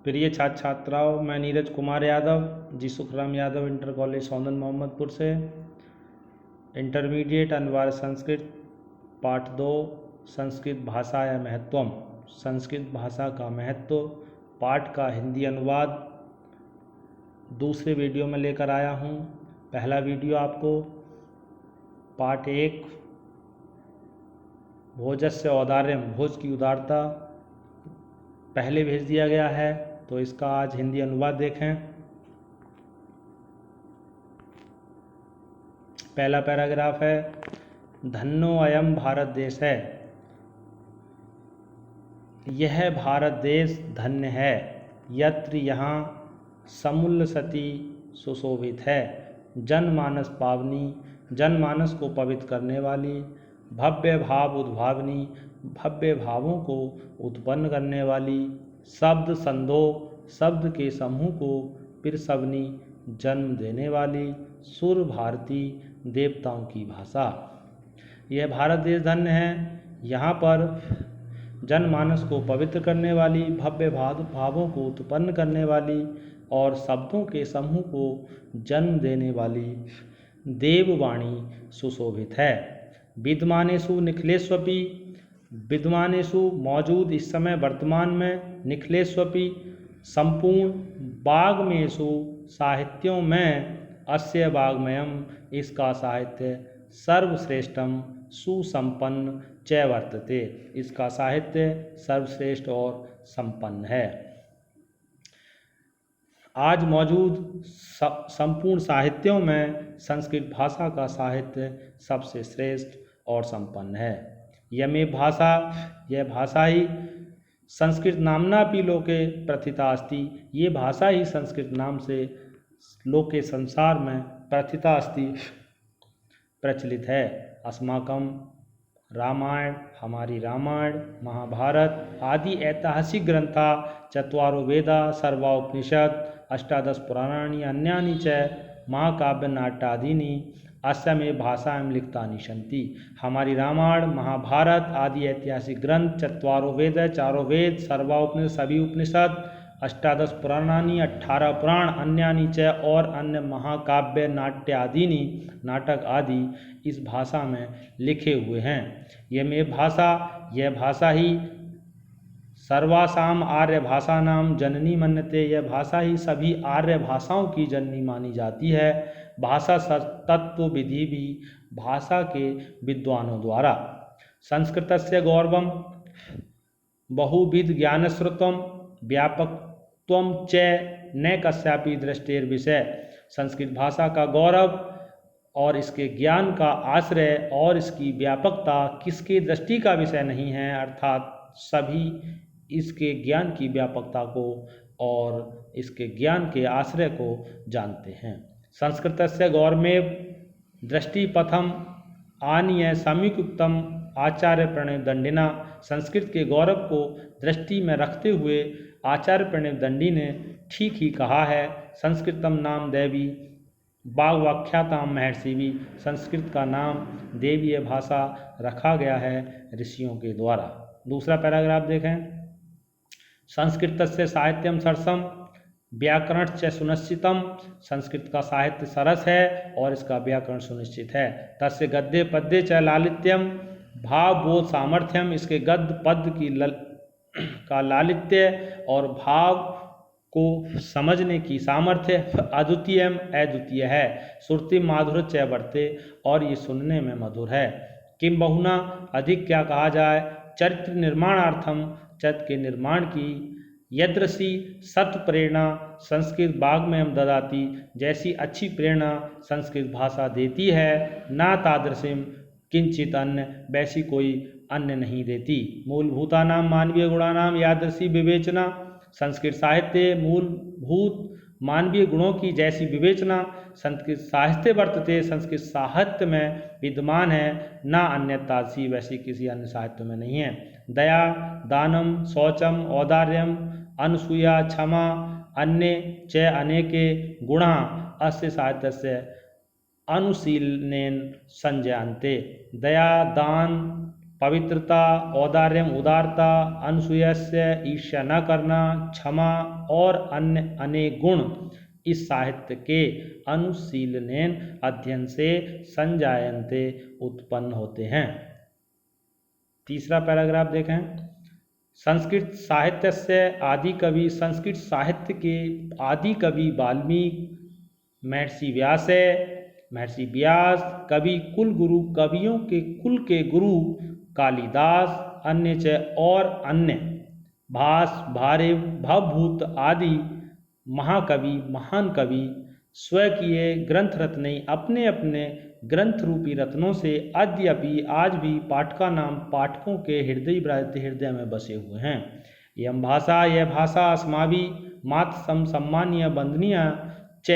प्रिय छात्र छात्राओं, मैं नीरज कुमार यादव जी सुखराम यादव इंटर कॉलेज सौंदन मोहम्मदपुर से इंटरमीडिएट अनिवार्य संस्कृत पाठ 2 संस्कृत भाषा या महत्वम, संस्कृत भाषा का महत्व पाठ का हिंदी अनुवाद दूसरे वीडियो में लेकर आया हूँ। पहला वीडियो आपको पाठ 1 भोजस्य औदार्यम, भोज की उदारता पहले भेज दिया गया है, तो इसका आज हिंदी अनुवाद देखें। पहला पैराग्राफ है, धन्यो अयम भारत देश है। यह भारत देश धन्य है, यत्र यहाँ समूल्य सती सुशोभित है। जनमानस पावनी, जनमानस को पवित्र करने वाली, भव्य भाव उद्भावनी, भव्य भावों को उत्पन्न करने वाली, शब्द संधो, शब्द के समूह को पिरसवनी, जन्म देने वाली, सुर भारती, देवताओं की भाषा। यह भारत देश धन्य है, यहाँ पर जनमानस को पवित्र करने वाली, भव्य भावों को उत्पन्न करने वाली और शब्दों के समूह को जन्म देने वाली देववाणी सुशोभित है। विद्यमानेषु निखिलेष्वपि, विद्यमानेषु मौजूद इस समय वर्तमान में, निखिलेष्वपि संपूर्ण, वाग्मयेषु साहित्यों में, अस्य वाग्मयम इसका साहित्य, सर्वश्रेष्ठम सुसंपन्न च वर्तते इसका साहित्य सर्वश्रेष्ठ और संपन्न है। आज मौजूद संपूर्ण साहित्यों में संस्कृत भाषा का साहित्य सबसे श्रेष्ठ और संपन्न है। यमे भाषा, यह भाषा ही संस्कृत नाम्नापि लोके प्रथिता अस्ति, ये भाषा ही संस्कृत नाम से लोके संसार में प्रथिता अस्ति, प्रचलित है। अस्माकं रामायण, हमारी रामायण, महाभारत आदि ऐतिहासिक ग्रंथा, चत्वारो वेदा, सर्वा उपनिषद, अष्टादश पुराणानि अन्यानि च महाकाव्य नाट्यादीनि अस्यामेव भाषायां लिखितानि सन्ति। हमारी रामायण, महाभारत आदि ऐतिहासिक ग्रंथ, चत्वारो वेद, चारों वेद, सर्वा उपनिषद, सभी उपनिषद, अष्टादश पुराणानि 18 पुराण, अन्यानि च और अन्य महाकाव्य नाट्यादीनि नाटक आदि इस भाषा में लिखे हुए हैं। यह भाषा, यह भाषा ही सर्वासाम आर्य भाषा नाम जननी मन्यते, यह भाषा ही सभी आर्य भाषाओं की जननी मानी जाती है। भाषा तत्व विधि भी भाषा के विद्वानों द्वारा। संस्कृतस्य गौरवम बहुविध ज्ञानश्रुतम व्यापकत्वम च न कस्यापि दृष्टेर विषय। संस्कृत भाषा का गौरव और इसके ज्ञान का आश्रय और इसकी व्यापकता किसकी दृष्टि का विषय नहीं है, अर्थात सभी इसके ज्ञान की व्यापकता को और इसके ज्ञान के आश्रय को जानते हैं। संस्कृतस्य गौरमेव दृष्टिपथम आनीय सम्यक्तम आचार्य प्रणय दंडिना, संस्कृत के गौरव को दृष्टि में रखते हुए आचार्य प्रणय दंडी ने ठीक ही कहा है। संस्कृतम नाम देवी वाग्व्याख्याताम महर्षि भी, संस्कृत का नाम देवीय भाषा रखा गया है ऋषियों के द्वारा। दूसरा पैराग्राफ देखें, संस्कृतस्य साहित्यम सरसम व्याकरण च सुनिश्चितम, संस्कृत का साहित्य सरस है और इसका व्याकरण सुनिश्चित है। तस्य गद्य पद्य च लालित्यम भाव बोध सामर्थ्यम, इसके गद्य पद्य की का लालित्य और भाव को समझने की सामर्थ्य अद्वितीयम अद्वितीय है। श्रुति माधुर च वर्ते, और ये सुनने में मधुर है। किम बहुना, अधिक क्या कहा जाए, चरित्र निर्माणार्थम, चरित्र के निर्माण की, यदृशी सत प्रेरणा संस्कृत वाग्मयम ददाती, जैसी अच्छी प्रेरणा संस्कृत भाषा देती है, ना तादृशीम किंचित अन्य, वैसी कोई अन्य नहीं देती। मूलभूतानाम मानवीय गुणानाम यादृशी विवेचना, संस्कृत साहित्य मूलभूत मानवीय गुणों की जैसी विवेचना संस्कृत साहित्य वर्तते, संस्कृत साहित्य में विद्यमान है, ना अन्यतासी, वैसी किसी अन्य साहित्य में नहीं है। दया, दानम, शौचम, औदार्यम, अनुसूया, क्षमा, अन्य च अनेके गुणा अस्य साहित्यस्य अनुशीलनेन संजयन्ते। दया, दान, पवित्रता, औदार्यम उदारता, अनसूयस्य, ईर्ष्या न करना, क्षमा और अन्य अनेक गुण इस साहित्य के अनुशीलनेन अध्ययन से संजायन्ते उत्पन्न होते हैं। तीसरा पैराग्राफ देखें। संस्कृत साहित्य से आदि कवि, संस्कृत साहित्य के आदि कवि वाल्मीकि, महर्षि व्यास है, महर्षि व्यास, कवि कुल गुरु, कवियों के कुल के गुरु कालिदास, अन्य च और अन्य भास, भारिव, भवभूत आदि महाकवि, महान कवि स्वकीय ग्रंथ रत्ने अपने अपने ग्रंथ रूपी रत्नों से अद्यपि आज भी पाठका नाम पाठकों के हृदय में बसे हुए हैं। यम भाषा, यह भाषा अस्माभिः मात सम्मानीय वंदनीय च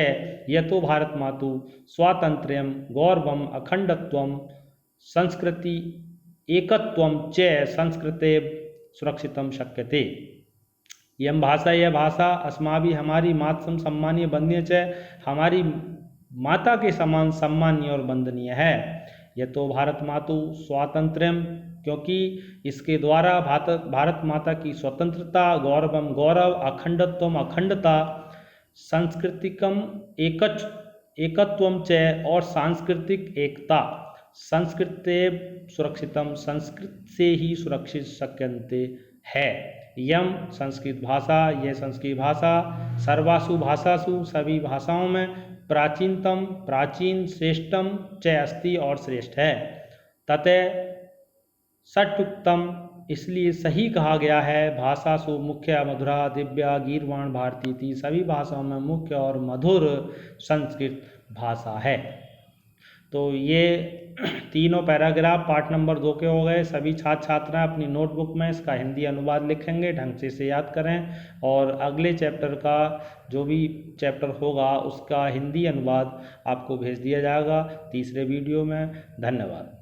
यतो भारत मातु स्वातंत्र्यम गौरवम अखंडत्वम संस्कृति एकत्वम च संस्कृते सुरक्षितम शक्यते। यम भाषा, यह भाषा अस्माभिः हमारी मात सम्मानीय वंदनीय च हमारी माता के समान सम्मानीय और वंदनीय है। यह तो भारत मातु स्वातंत्र्यम, क्योंकि इसके द्वारा भारत माता की स्वतंत्रता, गौरवम गौरव, अखंडत्वम अखंडता, सांस्कृतिकम एकत्वम च और सांस्कृतिक एकता, संस्कृते सुरक्षितम संस्कृत से ही सुरक्षित शक्यन्ते है। यम संस्कृत भाषा, यह संस्कृत भाषा सर्वासु भाषासु सभी भाषाओं में प्राचीनतम प्राचीन श्रेष्ठम च अस्ति और श्रेष्ठ है। ततः षट्युक्तम इसलिए सही कहा गया है। भाषासु मुख्य मधुरा दिव्या गीर्वाण भारती थी, सभी भाषाओं में मुख्य और मधुर संस्कृत भाषा है। तो ये तीनों पैराग्राफ पार्ट नंबर 2 के हो गए। सभी छात्र छात्राएं अपनी नोटबुक में इसका हिंदी अनुवाद लिखेंगे, ढंग से इसे याद करें और अगले चैप्टर का जो भी चैप्टर होगा उसका हिंदी अनुवाद आपको भेज दिया जाएगा तीसरे वीडियो में। धन्यवाद।